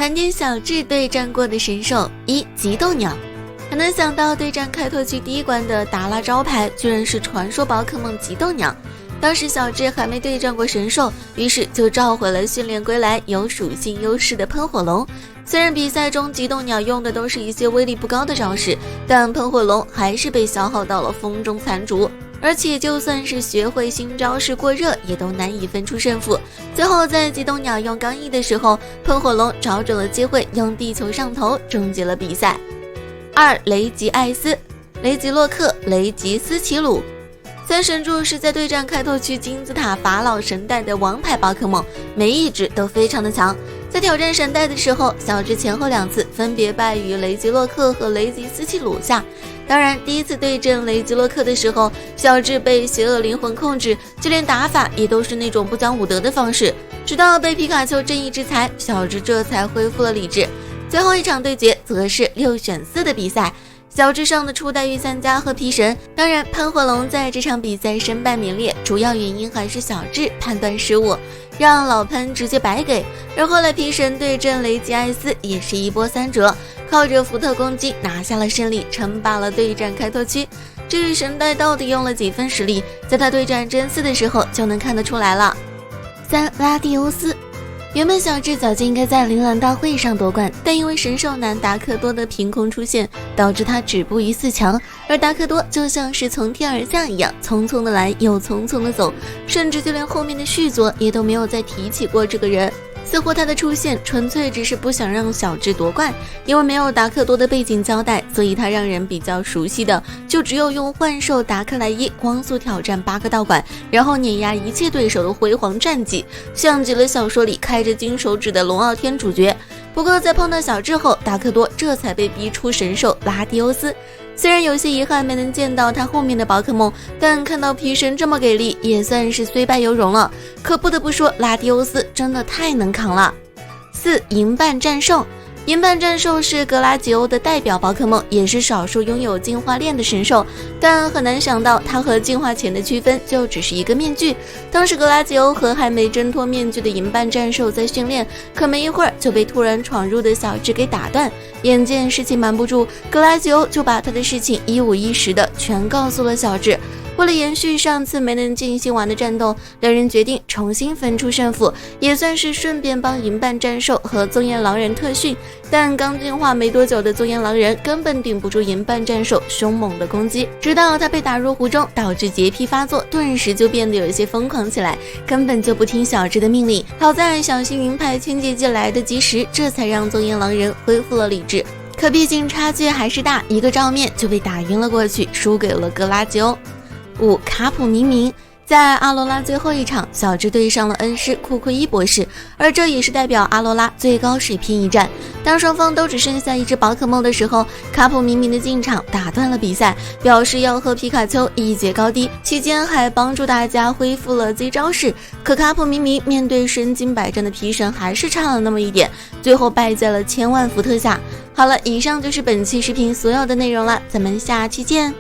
盘点小智对战过的神兽。一、极斗鸟。还能想到对战开拓区第一关的达拉招牌居然是传说宝可梦极斗鸟。当时小智还没对战过神兽，于是就召回了训练归来有属性优势的喷火龙。虽然比赛中极斗鸟用的都是一些威力不高的招式，但喷火龙还是被消耗到了风中残烛，而且就算是学会新招式过热，也都难以分出胜负。最后在极斗鸟用刚毅的时候，喷火龙找准了机会，用地球上头终结了比赛。二、雷吉艾斯、雷吉洛克、雷吉斯奇鲁。三神柱是在对战开拓区金字塔法老神代的王牌宝可梦，每一只都非常的强。在挑战神代的时候，小智前后2次分别败于雷吉洛克和雷吉斯奇鲁下。当然第一次对阵雷吉洛克的时候，小智被邪恶灵魂控制，就连打法也都是那种不讲武德的方式，直到被皮卡丘正义制裁，小智这才恢复了理智。最后一场对决则是6选4的比赛，小智上的初代御三家和皮神。当然喷火龙在这场比赛身败名裂，主要原因还是小智判断失误，让老喷直接白给。而后来皮神对阵雷吉艾斯也是一波3折，靠着福特攻击拿下了胜利，称霸了对战开拓区。至于神代到底用了几分实力，在他对战真嗣的时候就能看得出来了。3、拉蒂欧斯。原本小智早就应该在铃兰大会上夺冠，但因为神兽男达克多的凭空出现，导致他止步于4强。而达克多就像是从天而降一样，匆匆的来又匆匆的走，甚至就连后面的续作也都没有再提起过这个人。似乎他的出现纯粹只是不想让小智夺冠，因为没有达克多的背景交代，所以他让人比较熟悉的就只有用幻兽达克莱伊光速挑战8个道馆，然后碾压一切对手的辉煌战绩，像极了小说里开着金手指的龙傲天主角。不过在碰到小智后，达克多这才被逼出神兽拉蒂欧斯。虽然有些遗憾没能见到他后面的宝可梦，但看到皮神这么给力，也算是虽败犹荣了。可不得不说，拉蒂欧斯真的太能扛了。4、银半战兽。银半战兽是格拉吉欧的代表宝可梦，也是少数拥有进化链的神兽，但很难想到它和进化前的区分就只是一个面具。当时格拉吉欧和还没挣脱面具的银半战兽在训练，可没一会儿就被突然闯入的小智给打断。眼见事情瞒不住，格拉吉欧就把他的事情一五一十的全告诉了小智。为了延续上次没能进行完的战斗，两人决定重新分出胜负，也算是顺便帮银半战兽和宗炎狼人特训。但刚进化没多久的宗炎狼人根本顶不住银半战兽凶猛的攻击，直到他被打入湖中，导致洁癖发作，顿时就变得有些疯狂起来，根本就不听小智的命令。好在小幸运派千姐姐来得及时，这才让宗炎狼人恢复了理智。可毕竟差距还是大，一个照面就被打晕了过去，输给了格拉吉欧。5、卡普明明。在阿罗拉最后一场，小智对上了恩师库库伊博士，而这也是代表阿罗拉最高水平一战。当双方都只剩下一只宝可梦的时候，卡普明明的进场打断了比赛，表示要和皮卡丘一决高低，期间还帮助大家恢复了 Z 招式。可卡普明明面对身经百战的皮神还是差了那么一点，最后败在了1000万伏特下。好了，以上就是本期视频所有的内容了，咱们下期见。